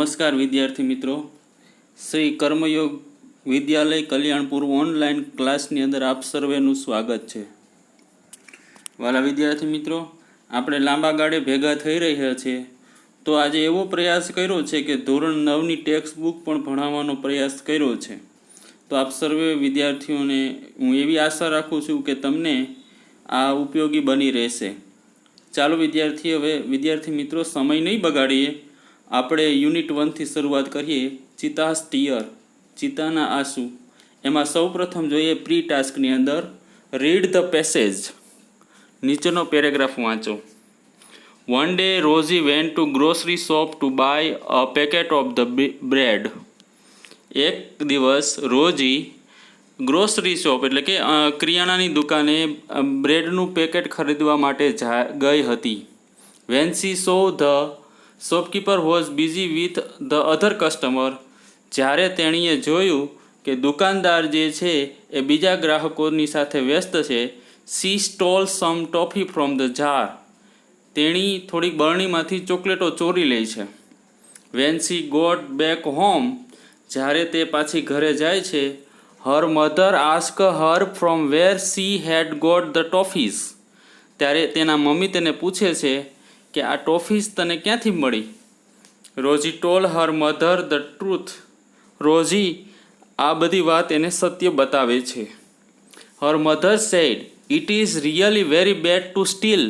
નમસ્કાર વિદ્યાર્થી મિત્રો, શ્રી કર્મયોગ વિદ્યાલય કલ્યાણપુર ઓનલાઈન ક્લાસની અંદર આપ સર્વેનું સ્વાગત છે। વાલા વિદ્યાર્થી મિત્રો, આપણે લાંબા ગાળે ભેગા થઈ રહ્યા છીએ તો આજે એવો પ્રયાસ કર્યો છે કે ધોરણ 9ની ટેક્સ્ટ બુક પણ ભણાવવાનો પ્રયાસ કર્યો છે। તો આપ સર્વે વિદ્યાર્થીઓને હું એવી આશા રાખું છું કે તમને આ ઉપયોગી બની રહેશે। ચાલો વિદ્યાર્થી મિત્રો સમય નહીં બગાડીએ, આપણે યુનિટ 1 થી શરૂઆત કરીએ। ચિતાસ ટીયર, ચિતાના આંસુ। એમાં સૌપ્રથમ જોઈએ પ્રી ટાસ્કની અંદર રીડ ધ પેસેજ। નીચેનો પેરેગ્રાફ વાંચો। One day Rosie went to grocery shop to buy a packet of the bread. એક દિવસ રોઝી ગ્રોસરી શોપ એટલે કે કરિયાણાની દુકાને બ્રેડનું પેકેટ ખરીદવા માટે ગઈ હતી। When she saw the shopkeeper was busy with the other customer. જ્યારે તેણીએ જોયું કે દુકાનદાર જે છે એ બીજા ગ્રાહકોની સાથે વ્યસ્ત છે। She stole some toffee from the jar. તેણી થોડીક બરણીમાંથી ચોકલેટો ચોરી લે છે। When she got back home. જ્યારે તે પાછી ઘરે જાય છે, her mother ask her from where she had got the toffees. ત્યારે તેના મમ્મી તેને પૂછે છે કે આ ટોફીઝ તને ક્યાંથી મળી? Rosie told her mother the truth. Rosie આ બધી વાત એને સત્ય બતાવે છે। Her mother said it is really very bad to steal.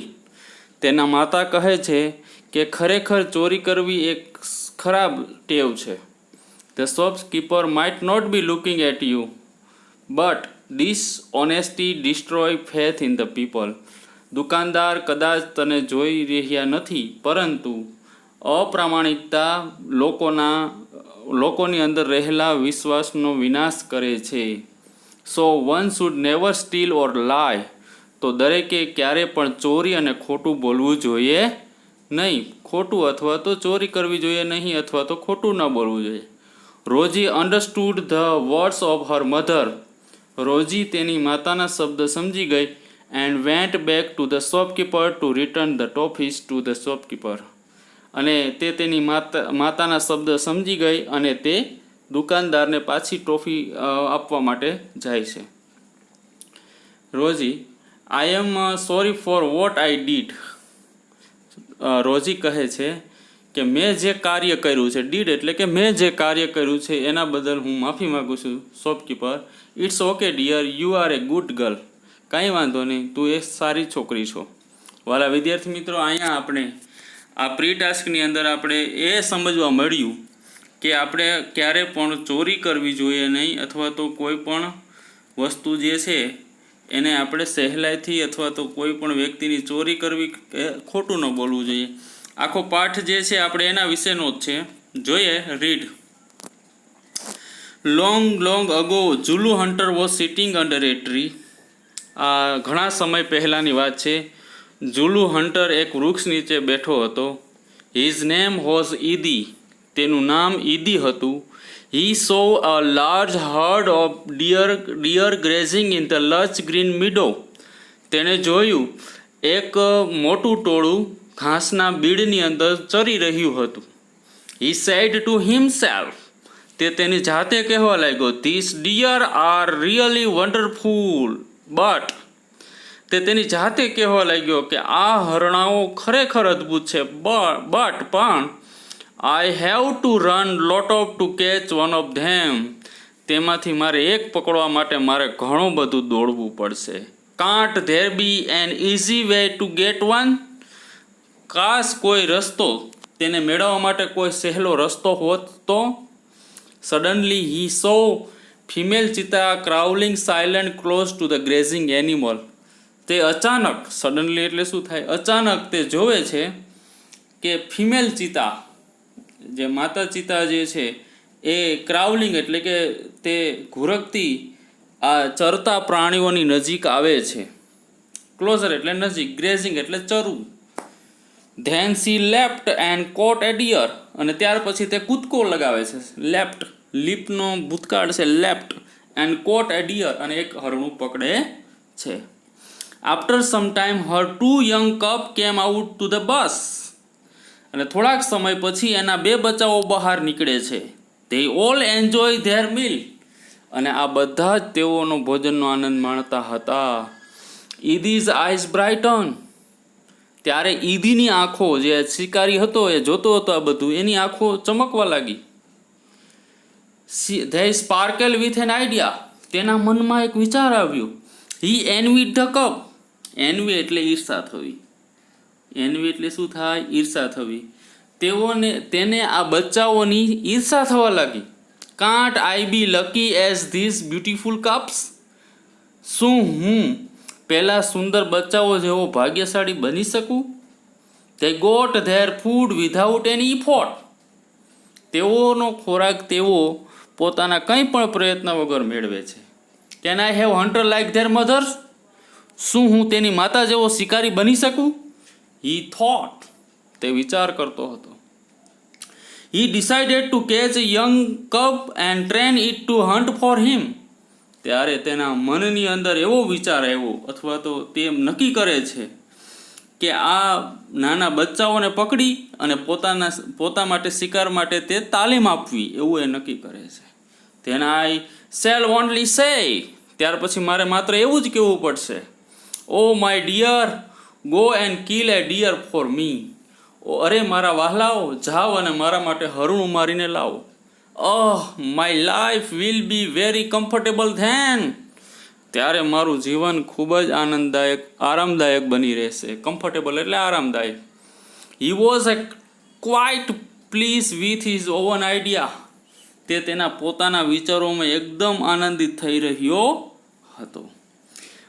તેના માતા કહે છે કે ખરેખર ચોરી કરવી એક ખરાબ ટેવ છે। The shopkeeper might not be looking at you but dishonesty destroy faith in the people. દુકાનદાર કદાચ તને જોઈ રહ્યા નથી, પરંતુ અપ્રામાણિકતા લોકોની અંદર રહેલા વિશ્વાસનો વિનાશ કરે છે। સો વન શુડ નેવર સ્ટીલ ઓર લાય। તો દરેકે ક્યારે પણ ચોરી અને ખોટું બોલવું જોઈએ નહીં। ખોટું અથવા તો ચોરી કરવી જોઈએ નહીં, અથવા તો ખોટું ન બોલવું જોઈએ। Rosie understood the words of her mother. Rosie તેની માતાના શબ્દ સમજી ગઈ। And went back to the shopkeeper to return the toffees to the shopkeeper. અને તે તેની માતાના શબ્દ સમજી ગઈ અને તે દુકાનદારને પાછી ટોફી આપવા માટે જાય છે। Rosie I am sorry for what I did. Rosie કહે છે કે મેં જે કાર્ય કર્યું છે, ડીડ એટલે કે મેં જે કાર્ય કર્યું છે એના બદલ હું માફી માગું છું shopkeeper. It's okay dear, you are a good girl. કાંઈ વાંધો નહીં, તું એક સારી છોકરી છો। વાલા વિદ્યાર્થી મિત્રો, અહીંયા આપણે આ પ્રી ટાસ્કની અંદર આપણે એ સમજવા મળ્યું કે આપણે ક્યારે પણ ચોરી કરવી જોઈએ નહીં, અથવા તો કોઈ પણ વસ્તુ જે છે એને આપણે સહેલાઈથી અથવા તો કોઈ પણ વ્યક્તિની ચોરી કરવી કે ખોટું ન બોલવું જોઈએ। આખો પાઠ જે છે આપણે એના વિશેનો જ છે। જોઈએ, read. Long ago ઝુલુ hunter was sitting under A tree. આ ઘણા સમય પહેલાંની વાત છે। ઝુલુ હન્ટર એક વૃક્ષ નીચે બેઠો હતો। His name was Idi. તેનું નામ ઈદી હતું। He saw a large herd of deer grazing in the lush green meadow. તેણે જોયું એક મોટું ટોળું ઘાસના બીડની અંદર ચરી રહ્યું હતું। He said to himself. તે તેની જાતે કહેવા લાગ્યો, this deer are really wonderful but. તે તેની જાતે કહેવા લાગ્યો કે આ હરણાઓ ખરેખર અદ્ભુત છે, પણ I have to run lot of to catch one of them. તેમાંથી મારે એક પકડવા માટે મારે ઘણું બધું દોડવું પડશે। Can't there be an easy way to get one. કાશ કોઈ રસ્તો, તેને મેળવવા માટે કોઈ સહેલો રસ્તો હોત તો। Suddenly he saw female cheetah crawling silent close to the grazing animal. તે અચાનક, સડનલી એટલે શું થાય, અચાનક તે જોવે છે કે ફિમેલ ચિતા, જે માતા ચિતા જે છે એ ક્રાઉલિંગ એટલે કે તે ઘુરકતી આ ચરતા પ્રાણીઓની નજીક આવે છે। ક્લોઝર એટલે નજીક, ગ્રેઝિંગ એટલે ચરવું। Then she left and caught a deer. અને ત્યાર પછી તે કૂદકો લગાવે છે। લેફ્ટ, લીપનો ભૂતકાળ છે left, and caught a deer અને એક હરણું પકડે છે। After some time her 2 young cub came out to the bus. અને થોડાક સમય પછી એના 2 બચ્ચાઓ બહાર નીકળે છે. They all enjoy their meal, અને આ બધા જ તેઓનો ભોજનનો આનંદ માણતા હતા. ઈદીઝ આઈઝ બ્રાઇટન, ત્યારે ઈદીની આંખો, જે શિકારી હતો એ જોતો હતો આ બધું, એની આંખો ચમકવા લાગી. They sparkle with an idea, તેના મનમાં એક વિચાર આવ્યો. હી એનવીડ ધ કપ, એનવી એટલે ઈર્ષા થવી, એનવી એટલે શું થાય? ઈર્ષા થવી. તેને આ બચ્ચાઓની ઈર્ષા થવા લાગી. Can't I be lucky as these beautiful cubs, શું હું પેલા સુંદર બચ્ચાઓ જેવો ભાગ્યશાળી બની શકું? They got their food without any effort, તેઓનો ખોરાક તેઓ પોતાના કંઈ પણ પ્રયત્ન વગર મેળવે છે. Can I have hunter like their mothers, શું હું તેની માતા જેવો શિકારી બની શકું? હી થોટ, તે વિચાર કરતો હતો. He decided to catch a young cub and train it to hunt for him, ત્યારે તેના મનની અંદર એવો વિચાર આવ્યો, અથવા તો તે નક્કી કરે છે કે આ નાના બચ્ચાઓને પકડી અને પોતા માટે શિકાર માટે તે તાલીમ આપવી, એવું એ નક્કી કરે છે. ધેન આઈ શેલ ઓનલી સે, ત્યાર પછી મારે માત્ર એવું જ કહેવું પડશે. Oh my dear, go and kill a deer for me, અરે મારા વહાલાઓ, જાઓ અને મારા માટે હરણું મારીને લાવો. My life will be very comfortable then, ત્યારે મારું જીવન ખૂબ જ આરામદાયક બની રહેશે. કમ્ફર્ટેબલ એટલે આરામદાયક. He was A quite please with his oven idea, તે તેના પોતાના વિચારોમાં એકદમ આનંદિત થઈ રહ્યો હતો.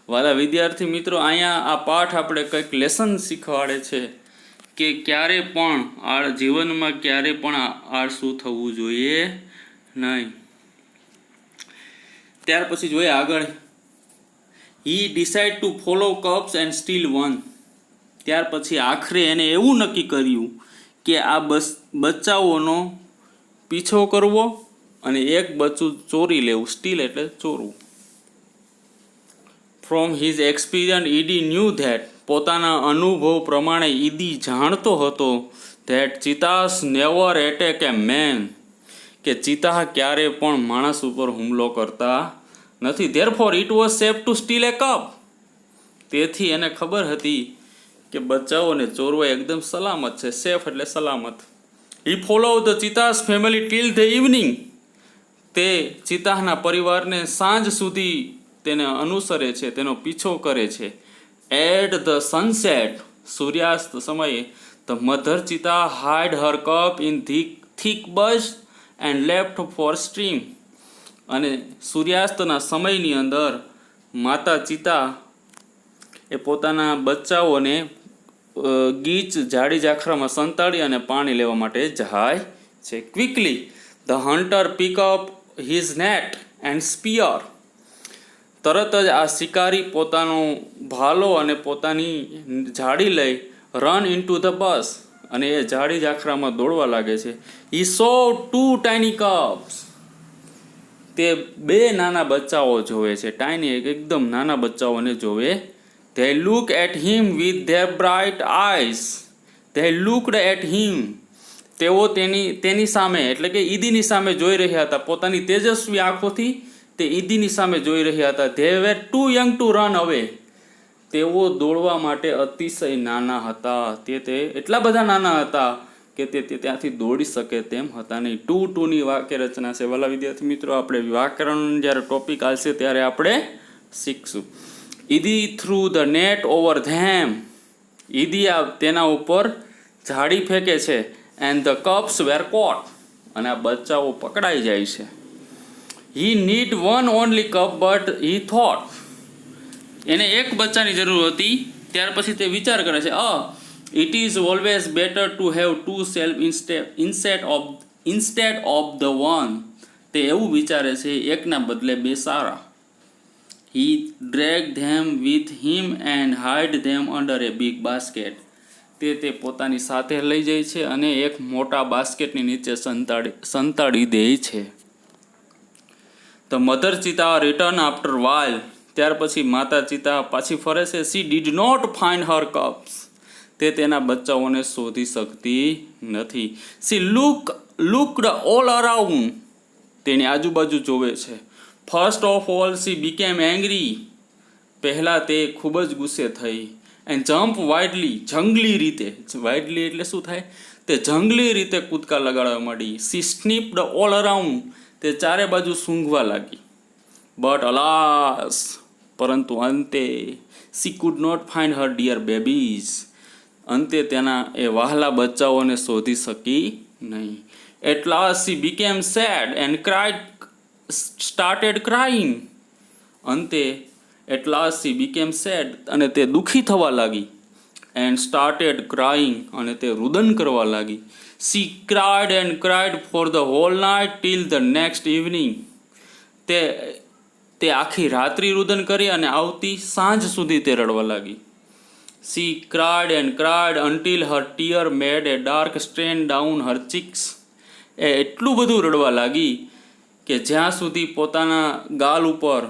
વાલા વિદ્યાર્થી મિત્રો, અહીંયા આ પાઠ આપણે કંઈક લેસન શીખવાડે છે કે ક્યારે પણ જીવનમાં ક્યારે પણ આળસુ થવું જોઈએ નહીં. ત્યાર પછી જોઈએ આગળ. He decide to follow cubs and steal one, ત્યાર પછી આખરે એને એવું નક્કી કર્યું કે આ બચ્ચાઓનો પીછો કરવો અને એક બચ્ચું ચોરી લેવું. સ્ટીલ એટલે ચોરવું. From his experience Idi knew that, પોતાના અનુભવ પ્રમાણે ઈદી જાણતો હતો that cheetahs never attack a man, કે ચિતા ક્યારે પણ માણસ ઉપર હુમલો કરતા નથી. Therefore it was safe to steal a cub, તેથી એને ખબર હતી કે બચ્ચાઓને ચોરવા એકદમ સલામત છે. સેફ એટલે સલામત. He follow the cheetah's family till the evening, તે ચિતાના પરિવારને સાંજ સુધી તેને અનુસરે છે, તેનો પીછો કરે છે. એટ ધ સનસેટ, સૂર્યાસ્ત સમયે, the mother cheetah hide her cub in thick bush and left for stream, અને સૂર્યાસ્તના સમયની અંદર માતા ચિતા એ પોતાના બચ્ચાઓને ગીચ જાડી જાખરામાં સંતાડી અને પાણી લેવા માટે જાય છે. Quickly the hunter pick up his net and spear, તરત જ આ શિકારી પોતાનો ભાલો અને પોતાની જાળી લઈ રન ઇન્ટુ ધ બસ, અને એ જાડી જાખરામાં દોડવા લાગે છે. હી સો 2 ટાઇની કપ્સ, તે 2 નાના બચ્ચાઓ જોવે છે. ટાઇની એકદમ નાના બચ્ચાઓને જોવે. They look at him with their bright eyes, they looked at him, તેઓ તેની સામે એટલે કે ઈદીની સામે જોઈ રહ્યા હતા. પોતાની તેજસ્વી આંખોથી તે ઈદીની સામે જોઈ રહ્યા હતા. They were too young to run away, તેઓ દોડવા માટે અતિશય નાના હતા. તે એટલા બધા નાના હતા કે તે ત્યાંથી દોડી શકે તેમ હતા નહીં. 2-2ની વાક્ય રચના છે. વાલા વિદ્યાર્થી મિત્રો, આપણે વ્યાકરણ જ્યારે ટોપિક આવશે ત્યારે આપણે શીખશું. Idi threw the net over them, Idi તેના ઉપર જાળી ફેંકે છે. And the cubs were caught, અને આ બચ્ચાઓ પકડાઈ જાય છે. He need one only cub but he thought, એને એક બચ્ચાની જરૂર હતી. ત્યાર પછી તે વિચાર કરે છે, it is always better to have 2 self instead of the one, તે એવું વિચારે છે એકના બદલે 2 સારા. He drag them with him and hide them under a big basket, તે પોતાની સાથે લઈ જાય છે અને એક મોટા બાસ્કેટની નીચે સંતાડી દે છે. The mother cheetah return after while, ત્યાર પછી માતા ચિતા પાછી ફરે છે. She did not find her cubs, તે તેના બચ્ચાઓને શોધી શકતી નથી. સી લુકડ ઓલ અરાઉન્ડ, તેની આજુબાજુ જોવે છે. First of all C became angry, પહેલાં તે ખૂબ જ ગુસ્સે થઈ. એન્ડ જમ્પ વાઇડલી, જંગલી રીતે, વાઇડલી એટલે શું થાય, તે જંગલી રીતે કૂદકા લગાડવા માંડી. સી સ્નીપ્ડ ઓલ અરાઉન્ડ, તે ચારે બાજુ સૂંઘવા લાગી. બટ અલાસ, પરંતુ અંતે she could not find her dear babies, અંતે તેના એ વહાલા બચ્ચાઓને શોધી શકી નહીં. At last she became sad and started crying, અંતે at last she became sad, અને તે દુઃખી થવા લાગી. એન્ડ સ્ટાર્ટેડ ક્રાઇંગ, અને તે રુદન કરવા લાગી. She cried and cried for the whole night till the next evening, તે આખી રાત્રિ રુદન કરી અને આવતી સાંજ સુધી તે રડવા લાગી. She cried and cried until her tear made a dark stain down her cheeks, એ એટલું બધું રડવા લાગી કે જ્યાં સુધી પોતાના ગાલ ઉપર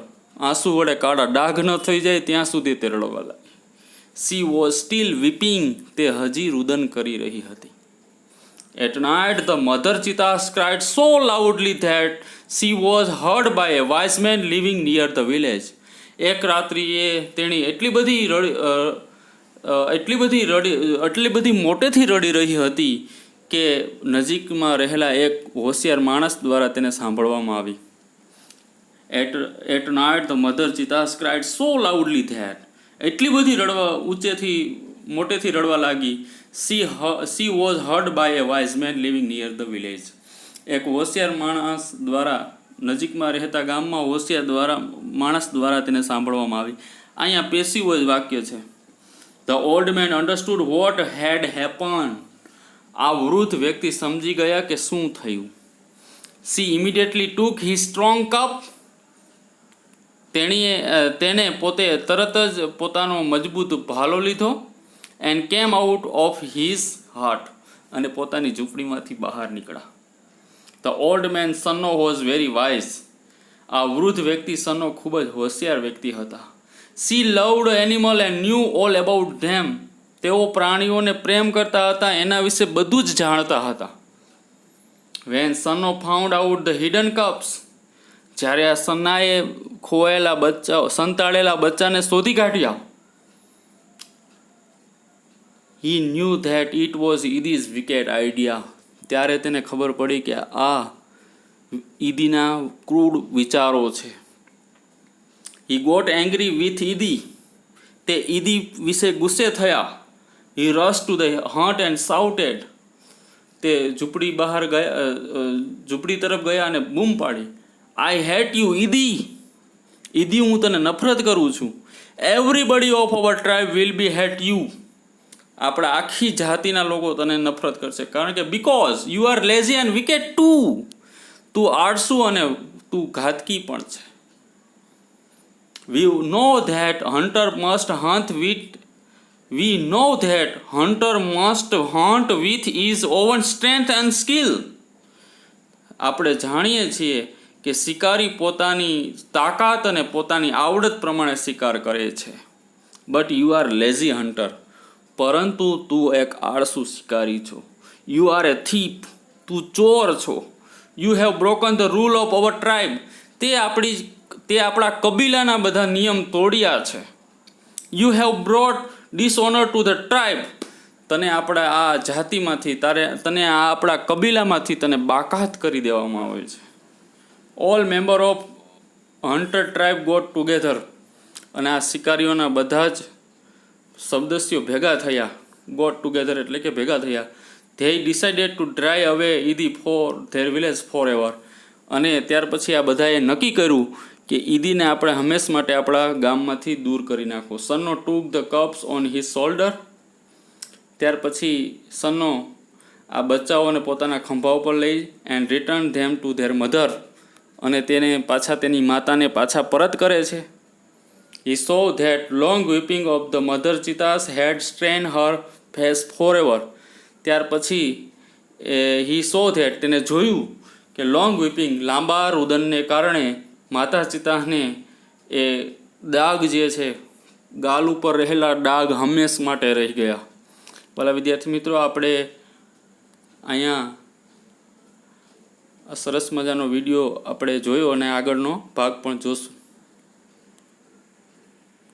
આંસુ વડે કાળા ડાઘ ન થઈ જાય ત્યાં સુધી તે રડવા લાગી. સી વોઝ સ્ટીલ વીપિંગ, તે હજી રુદન કરી રહી હતી. At night the mother cheetahs cried so loudly that she was heard by a wise man living near the village. એક રાત્રિએ તેણી એટલી બધી મોટેથી રડી રહી હતી કે નજીકમાં રહેલા એક હોશિયાર માણસ દ્વારા તેને સાંભળવામાં આવી. At night the mother cheetahs cried so loudly that, એટલી બધી મોટેથી રડવા લાગી. She was heard by a wise man living near the village. એક હોશિયાર માણસ દ્વારા, નજીકમાં રહેતા ગામમાં હોશિયાર માણસ દ્વારા તેને સાંભળવામાં આવી. અહીંયા પેસિવ જ વાક્ય છે. The old main understood vote head happen, આ વૃદ્ધ વ્યક્તિ સમજી ગયા કે શું થયું. સી ઇમિડિયેટલી ટુક હી સ્ટ્રોંગ કપ, તેને પોતે તરત જ પોતાનો મજબૂત ભાલો લીધો. And came out of his heart, અને પોતાની ઝૂંપડીમાંથી બહાર નીકળ્યા. The old man Sano was very wise, આ વૃદ્ધ વ્યક્તિ સનો ખૂબ જ હોશિયાર વ્યક્તિ હતા. She loved animal and knew all about them, તેઓ પ્રાણીઓને પ્રેમ કરતા હતા, એના વિશે બધું જ જાણતા હતા. When Sano found out the hidden cubs, જ્યારે આ સન્નાએ સંતાડેલા બચ્ચાને શોધી કાઢ્યા. He knew that it was Idi's wicked idea, ત્યારે તેને ખબર પડી કે આ ઈદીના ક્રૂડ વિચારો છે. He got angry with Idi, તે ઈદી વિશે ગુસ્સે થયા. He rush to the hut and shouted, તે ઝૂંપડી તરફ ગયા અને બૂમ પાડી. આઈ હેટ યુ ઈદી, ઈદી હું તને નફરત કરું છું. Everybody of our tribe will be hate you, આપણા આખી જાતિના લોકો તને નફરત કરશે, કારણ કે because you are lazy and wicked too, તું આળસુ અને તું ઘાતકી પણ છે. We know that hunter must hunt with his own strength and skill, આપણે જાણીએ છીએ કે શિકારી પોતાની તાકાત અને પોતાની આવડત પ્રમાણે શિકાર કરે છે. But you are lazy hunter, પરંતુ તું એક આળસુ શિકારી છો. યુ આર એ થીપ, તું ચોર છો. You have broken the rule of our tribe, તે આપણા કબીલાના બધા નિયમ તોડ્યા છે. You have brought ડિસઓનર to the tribe, તને આપણા આ જાતિમાંથી તને આ આપણા કબીલામાંથી તને બાકાત કરી દેવામાં આવે છે. All member of hunter tribe got together, અને આ શિકારીઓના બધા જ સદસ્યો ભેગા થયા. ગોટ ટુગેધર એટલે કે ભેગા થયા. They decided to drive away ઈદી for their village forever, અને ત્યાર પછી આ બધાએ નક્કી કર્યું કે ઈદીને આપણે હંમેશ માટે આપણા ગામમાંથી દૂર કરી નાખો. Sanno took the cubs on his shoulder, ત્યાર પછી સન્નો આ બચ્ચાઓને પોતાના ખંભા ઉપર લઈ and return them to their mother, અને તેને પાછા તેની માતાને પાછા પરત કરે છે. He saw that long weeping of the mother cheetahs had strained her face forever. ત્યાર પછી he saw that, તેને જોયું કે લોંગ વીપિંગ, લાંબા રુદનને કારણે માતા ચિતાને એ દાગ જે છે, ગાલ ઉપર રહેલા દાગ હંમેશ માટે રહી ગયા. વાલા વિદ્યાર્થી મિત્રો, આપણે અહીંયા આ સરસ મજાનો વિડીયો આપણે જોયો અને આગળનો ભાગ પણ જોશું.